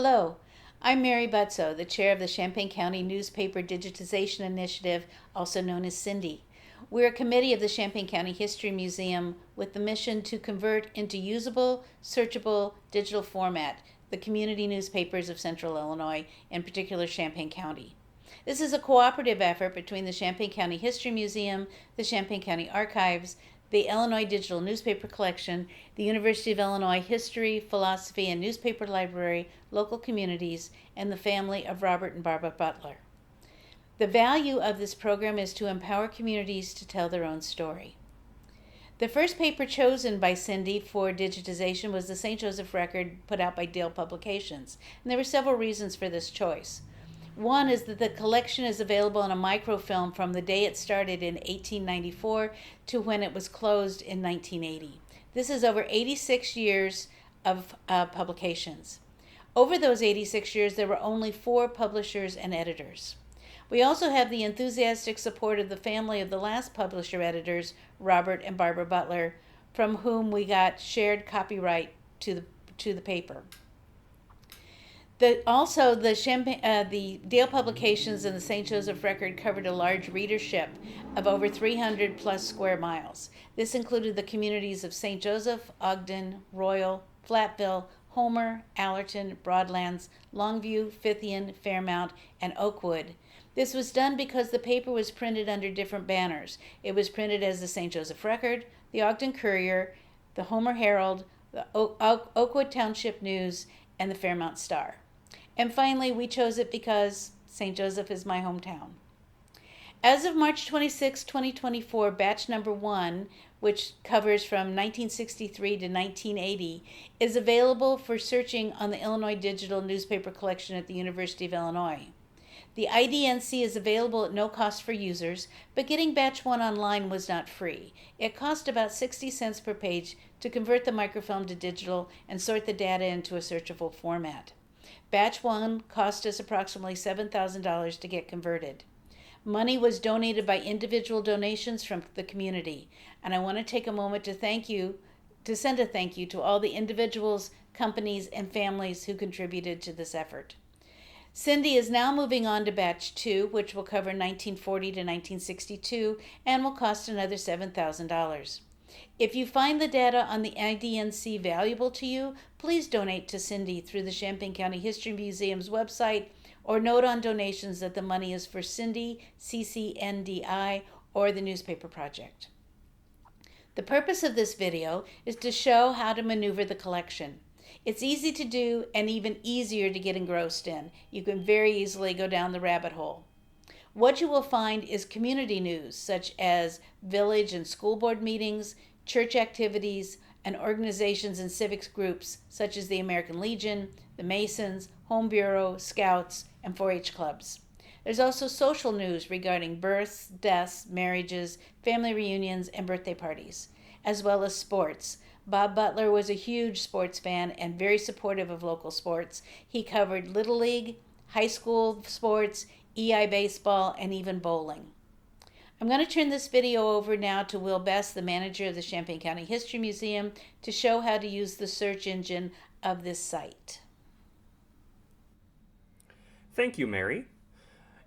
Hello, I'm Mary Butzo, the chair of the Champaign County Newspaper Digitization Initiative, also known as CINDI. We're a committee of the Champaign County History Museum with the mission to convert into usable, searchable digital format the community newspapers of Central Illinois, in particular Champaign County. This is a cooperative effort between the Champaign County History Museum, the Champaign County Archives, the Illinois Digital Newspaper Collection, the University of Illinois History, Philosophy, and Newspaper Library, local communities, and the family of Robert and Barbara Butler. The value of this program is to empower communities to tell their own story. The first paper chosen by CINDI for digitization was the St. Joseph Record put out by Dale Publications, and there were several reasons for this choice. One is that the collection is available in a microfilm from the day it started in 1894 to when it was closed in 1980. This is over 86 years of publications. Over those 86 years, there were only 4 publishers and editors. We also have the enthusiastic support of the family of the last publisher-editors, Robert and Barbara Butler, from whom we got shared copyright to the paper. The Dale Publications and the St. Joseph Record covered a large readership of over 300 plus square miles. This included the communities of St. Joseph, Ogden, Royal, Flatville, Homer, Allerton, Broadlands, Longview, Fithian, Fairmount, and Oakwood. This was done because the paper was printed under different banners. It was printed as the St. Joseph Record, the Ogden Courier, the Homer Herald, the Oakwood Township News, and the Fairmount Star. And finally, we chose it because St. Joseph is my hometown. As of March 26, 2024, batch number 1, which covers from 1963 to 1980, is available for searching on the Illinois Digital Newspaper Collection at the University of Illinois. The IDNC is available at no cost for users, but getting batch 1 online was not free. It cost about 60 cents per page to convert the microfilm to digital and sort the data into a searchable format. Batch 1 cost us approximately $7,000 to get converted. Money was donated by individual donations from the community, and I want to take a moment to send a thank you to all the individuals, companies, and families who contributed to this effort. CINDI is now moving on to batch 2, which will cover 1940 to 1962 and will cost another $7,000. If you find the data on the IDNC valuable to you, please donate to CINDI through the Champaign County History Museum's website, or note on donations that the money is for CINDI, CCNDI, or the Newspaper Project. The purpose of this video is to show how to maneuver the collection. It's easy to do and even easier to get engrossed in. You can very easily go down the rabbit hole. What you will find is community news such as village and school board meetings, church activities, and organizations and civics groups such as the American Legion, the Masons, Home Bureau, Scouts, and 4-H clubs. There's also social news regarding births, deaths, marriages, family reunions, and birthday parties, as well as sports. Bob Butler was a huge sports fan and very supportive of local sports. He covered Little League, high school sports, EI baseball, and even bowling. I'm going to turn this video over now to Will Best, the manager of the Champaign County History Museum, to show how to use the search engine of this site. Thank you, Mary.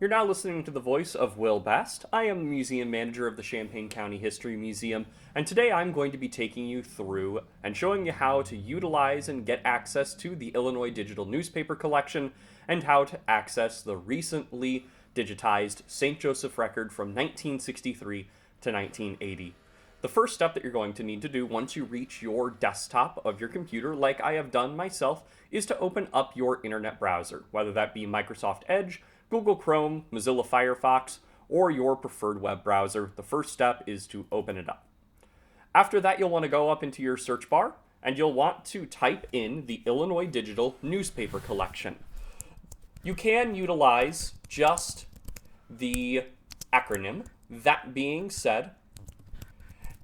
You're now listening to the voice of Will Best. I am the museum manager of the Champaign County History Museum, and today I'm going to be taking you through and showing you how to utilize and get access to the Illinois Digital Newspaper Collection and how to access the recently digitized St. Joseph Record from 1963 to 1980. The first step that you're going to need to do once you reach your desktop of your computer, like I have done myself, is to open up your internet browser, whether that be Microsoft Edge, Google Chrome, Mozilla Firefox, or your preferred web browser. The first step is to open it up. After that, you'll want to go up into your search bar, and you'll want to type in the Illinois Digital Newspaper Collection. You can utilize just the acronym. That being said,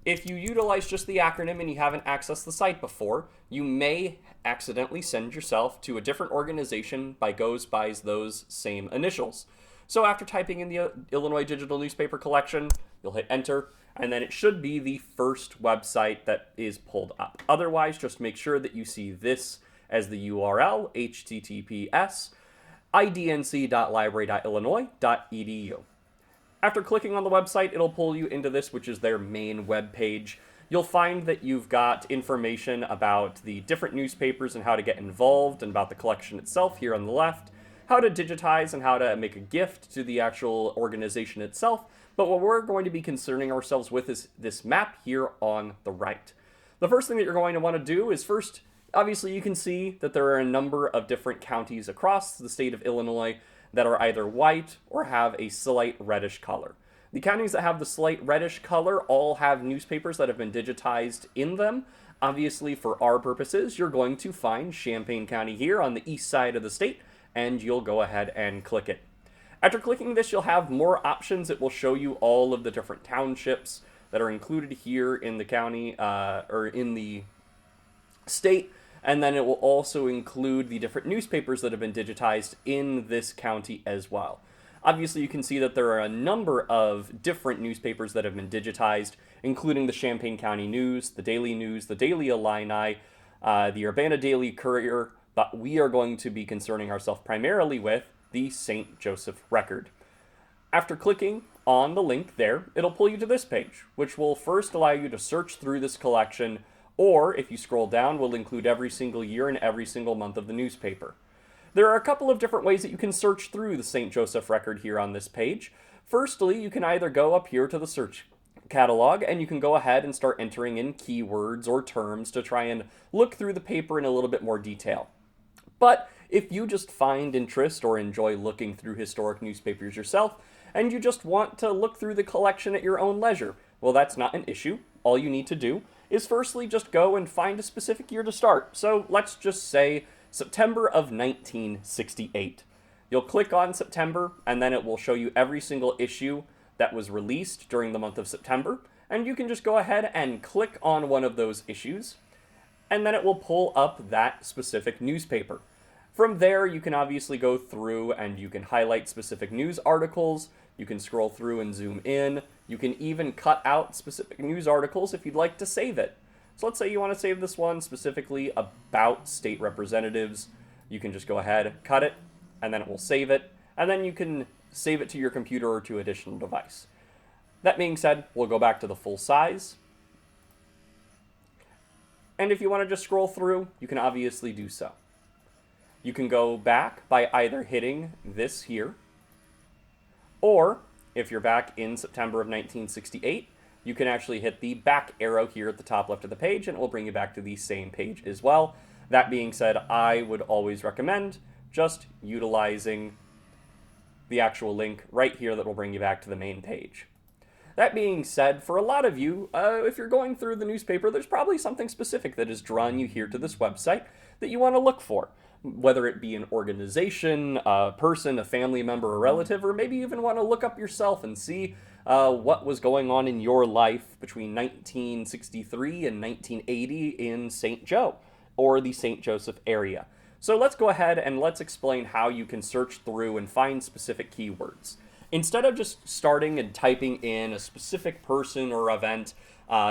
if you utilize just the acronym and you haven't accessed the site before, you may accidentally send yourself to a different organization goes by those same initials. So after typing in the Illinois Digital Newspaper Collection, you'll hit enter, and then it should be the first website that is pulled up. Otherwise, just make sure that you see this as the URL https idnc.library.illinois.edu. After clicking on the website, it'll pull you into this, which is their main web page. You'll find that you've got information about the different newspapers and how to get involved, and about the collection itself here on the left, how to digitize and how to make a gift to the actual organization itself. But what we're going to be concerning ourselves with is this map here on the right. The first thing that you're going to want to do is first, obviously you can see that there are a number of different counties across the state of Illinois that are either white or have a slight reddish color. The counties that have the slight reddish color all have newspapers that have been digitized in them. Obviously, for our purposes, you're going to find Champaign County here on the east side of the state, and you'll go ahead and click it. After clicking this, you'll have more options. It will show you all of the different townships that are included here in the county, or in the state, and then it will also include the different newspapers that have been digitized in this county as well. Obviously, you can see that there are a number of different newspapers that have been digitized, including the Champaign County News, the Daily Illini, the Urbana Daily Courier, but we are going to be concerning ourselves primarily with the St. Joseph Record. After clicking on the link there, it'll pull you to this page, which will first allow you to search through this collection, or if you scroll down, will include every single year and every single month of the newspaper. There are a couple of different ways that you can search through the St. Joseph Record here on this page. Firstly, you can either go up here to the search catalog and you can go ahead and start entering in keywords or terms to try and look through the paper in a little bit more detail. But if you just find interest or enjoy looking through historic newspapers yourself, and you just want to look through the collection at your own leisure, well, that's not an issue. All you need to do is firstly just go and find a specific year to start. So let's just say September of 1968. You'll click on September, and then it will show you every single issue that was released during the month of September, and you can just go ahead and click on one of those issues, and then it will pull up that specific newspaper. From there, you can obviously go through and you can highlight specific news articles, you can scroll through and zoom in, you can even cut out specific news articles if you'd like to save it. So let's say you want to save this one specifically about state representatives. You can just go ahead, cut it, and then it will save it, and then you can save it to your computer or to an additional device. That being said, we'll go back to the full size. And if you want to just scroll through, you can obviously do so. You can go back by either hitting this here, or if you're back in September of 1968, you can actually hit the back arrow here at the top left of the page, and it will bring you back to the same page as well. That being said, I would always recommend just utilizing the actual link right here that will bring you back to the main page. That being said, for a lot of you, if you're going through the newspaper, there's probably something specific that has drawn you here to this website that you want to look for. Whether it be an organization, a person, a family member, a relative, or maybe you even want to look up yourself and see what was going on in your life between 1963 and 1980 in St. Joe, or the St. Joseph area. So let's go ahead and let's explain how you can search through and find specific keywords. Instead of just starting and typing in a specific person or event,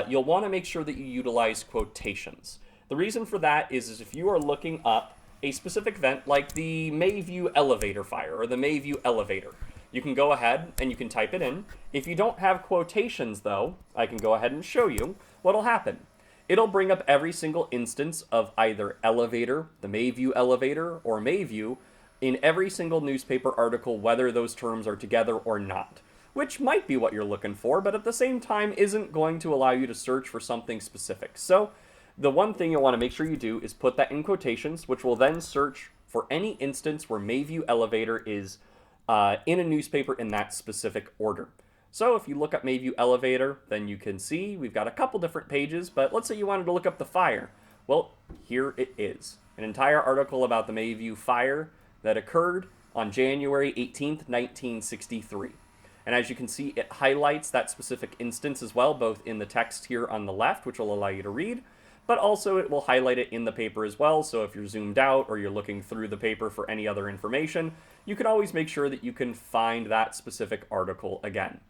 you'll want to make sure that you utilize quotations. The reason for that is if you are looking up a specific event like the Mayview elevator fire or the Mayview elevator, you can go ahead and you can type it in. If you don't have quotations though, I can go ahead and show you what'll happen. It'll bring up every single instance of either elevator, the Mayview elevator, or Mayview in every single newspaper article, whether those terms are together or not, which might be what you're looking for, but at the same time isn't going to allow you to search for something specific. So the one thing you'll want to make sure you do is put that in quotations, which will then search for any instance where Mayview elevator is in a newspaper in that specific order. So if you look up Mayview elevator, then you can see we've got a couple different pages, but let's say you wanted to look up the fire. Well, here it is. An entire article about the Mayview fire that occurred on January 18th, 1963. And as you can see, it highlights that specific instance as well, both in the text here on the left, which will allow you to read, but also it will highlight it in the paper as well. So if you're zoomed out or you're looking through the paper for any other information, you can always make sure that you can find that specific article again.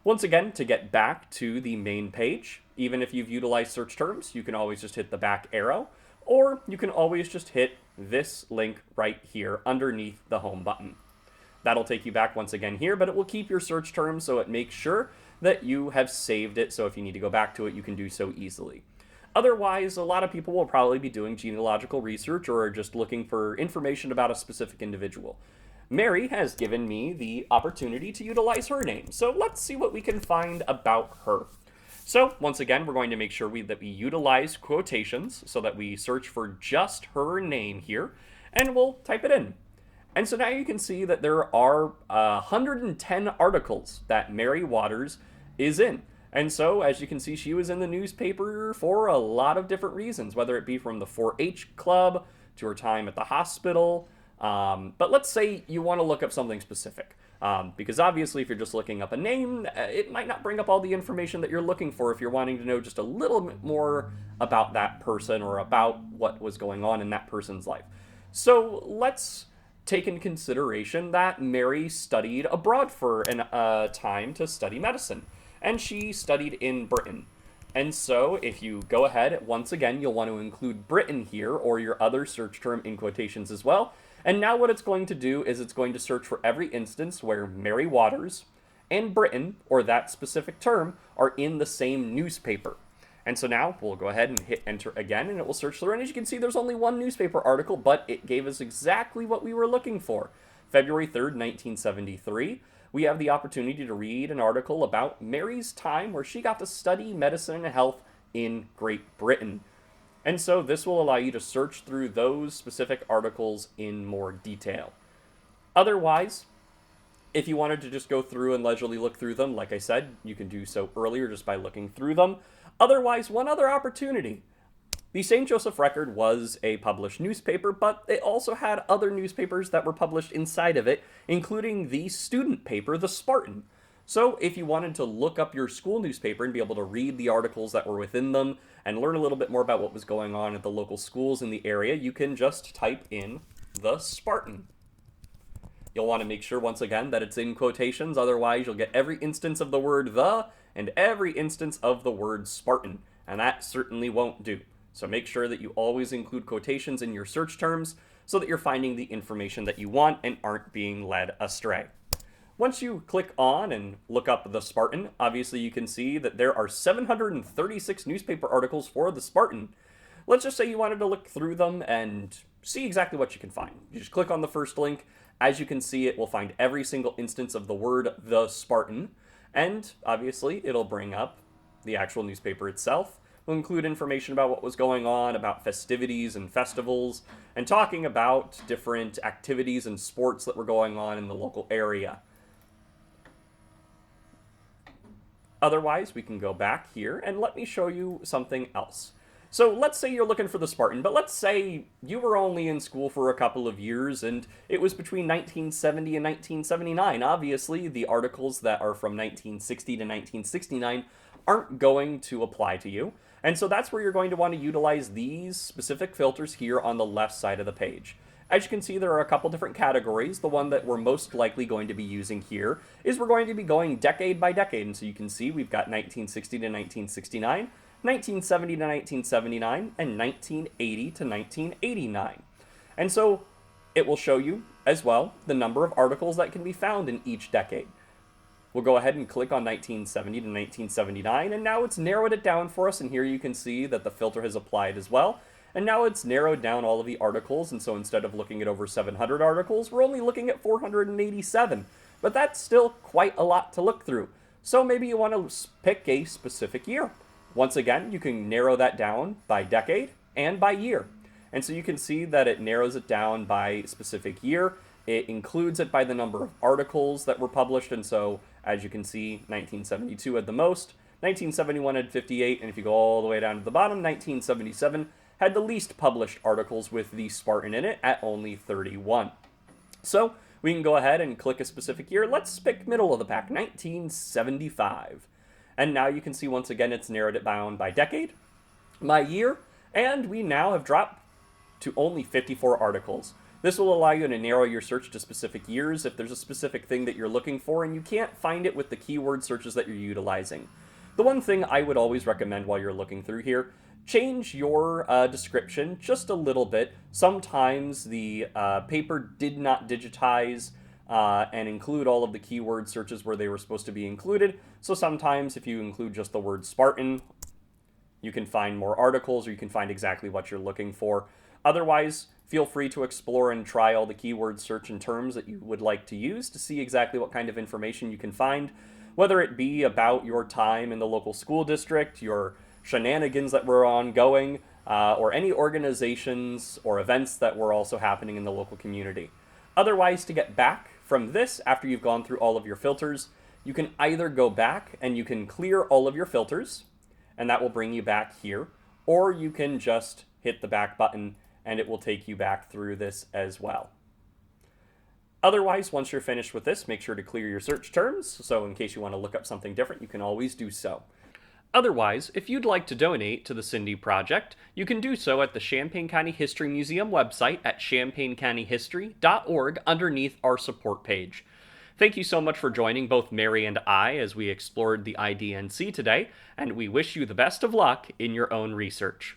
Once again, to get back to the main page, even if you've utilized search terms, you can always just hit the back arrow, or you can always just hit this link right here underneath the home button. That'll take you back once again here, but it will keep your search term so it makes sure that you have saved it, so if you need to go back to it, you can do so easily. Otherwise, a lot of people will probably be doing genealogical research or are just looking for information about a specific individual. Mary has given me the opportunity to utilize her name, so let's see what we can find about her. So, once again, we're going to make sure that we utilize quotations so that we search for just her name here, and we'll type it in. And so now you can see that there are 110 articles that Mary Waters is in. And so, as you can see, she was in the newspaper for a lot of different reasons, whether it be from the 4-H club to her time at the hospital. But let's say you want to look up something specific. Because obviously, if you're just looking up a name, it might not bring up all the information that you're looking for if you're wanting to know just a little bit more about that person or about what was going on in that person's life. So let's take into consideration that Mary studied abroad for a time to study medicine, and she studied in Britain. And so if you go ahead, once again, you'll want to include Britain here or your other search term in quotations as well. And now what it's going to do is it's going to search for every instance where Mary Waters and Britain, or that specific term, are in the same newspaper. And so now we'll go ahead and hit enter again, and it will search through. And as you can see, there's only one newspaper article, but it gave us exactly what we were looking for. February 3rd, 1973, we have the opportunity to read an article about Mary's time where she got to study medicine and health in Great Britain. And so this will allow you to search through those specific articles in more detail. Otherwise, if you wanted to just go through and leisurely look through them, like I said, you can do so earlier just by looking through them. Otherwise, one other opportunity. The St. Joseph Record was a published newspaper, but it also had other newspapers that were published inside of it, including the student paper, the Spartan. So if you wanted to look up your school newspaper and be able to read the articles that were within them and learn a little bit more about what was going on at the local schools in the area, you can just type in the Spartan. You'll want to make sure, once again, that it's in quotations, otherwise you'll get every instance of the word the and every instance of the word Spartan, and that certainly won't do. So make sure that you always include quotations in your search terms so that you're finding the information that you want and aren't being led astray. Once you click on and look up the Spartan, obviously you can see that there are 736 newspaper articles for the Spartan. Let's just say you wanted to look through them and see exactly what you can find. You just click on the first link. As you can see, it will find every single instance of the word the Spartan, and obviously it'll bring up the actual newspaper itself. We'll include information about what was going on, about festivities and festivals, and talking about different activities and sports that were going on in the local area. Otherwise, we can go back here and let me show you something else. So let's say you're looking for the Spartan, but let's say you were only in school for a couple of years and it was between 1970 and 1979. Obviously, the articles that are from 1960 to 1969 aren't going to apply to you. And so that's where you're going to want to utilize these specific filters here on the left side of the page. As you can see, there are a couple different categories. The one that we're most likely going to be using here is we're going to be going decade by decade. And so you can see we've got 1960 to 1969, 1970 to 1979, and 1980 to 1989. And so it will show you as well the number of articles that can be found in each decade. We'll go ahead and click on 1970 to 1979, and now it's narrowed it down for us, and here you can see that the filter has applied as well. And now it's narrowed down all of the articles, and so instead of looking at over 700 articles, we're only looking at 487. But that's still quite a lot to look through. So maybe you want to pick a specific year. Once again, you can narrow that down by decade and by year. And so you can see that it narrows it down by specific year. It includes it by the number of articles that were published, and so as you can see, 1972 had the most, 1971 had 58, and if you go all the way down to the bottom, 1977 had the least published articles with the Spartan in it at only 31. So we can go ahead and click a specific year. Let's pick middle of the pack, 1975. And now you can see once again it's narrowed it down by decade, by year, and we now have dropped to only 54 articles. This will allow you to narrow your search to specific years if there's a specific thing that you're looking for and you can't find it with the keyword searches that you're utilizing. The one thing I would always recommend while you're looking through here, change your description just a little bit. Sometimes the paper did not digitize and include all of the keyword searches where they were supposed to be included. So sometimes if you include just the word Spartan, you can find more articles or you can find exactly what you're looking for. Otherwise, feel free to explore and try all the keyword search and terms that you would like to use to see exactly what kind of information you can find, whether it be about your time in the local school district, your shenanigans that were ongoing, or any organizations or events that were also happening in the local community. Otherwise, to get back from this after you've gone through all of your filters, you can either go back and you can clear all of your filters, and that will bring you back here, or you can just hit the back button and it will take you back through this as well. Otherwise, once you're finished with this, make sure to clear your search terms, so in case you want to look up something different, you can always do so. Otherwise, if you'd like to donate to the Cindy Project, you can do so at the Champaign County History Museum website at champaigncountyhistory.org underneath our support page. Thank you so much for joining both Mary and I as we explored the IDNC today, and we wish you the best of luck in your own research.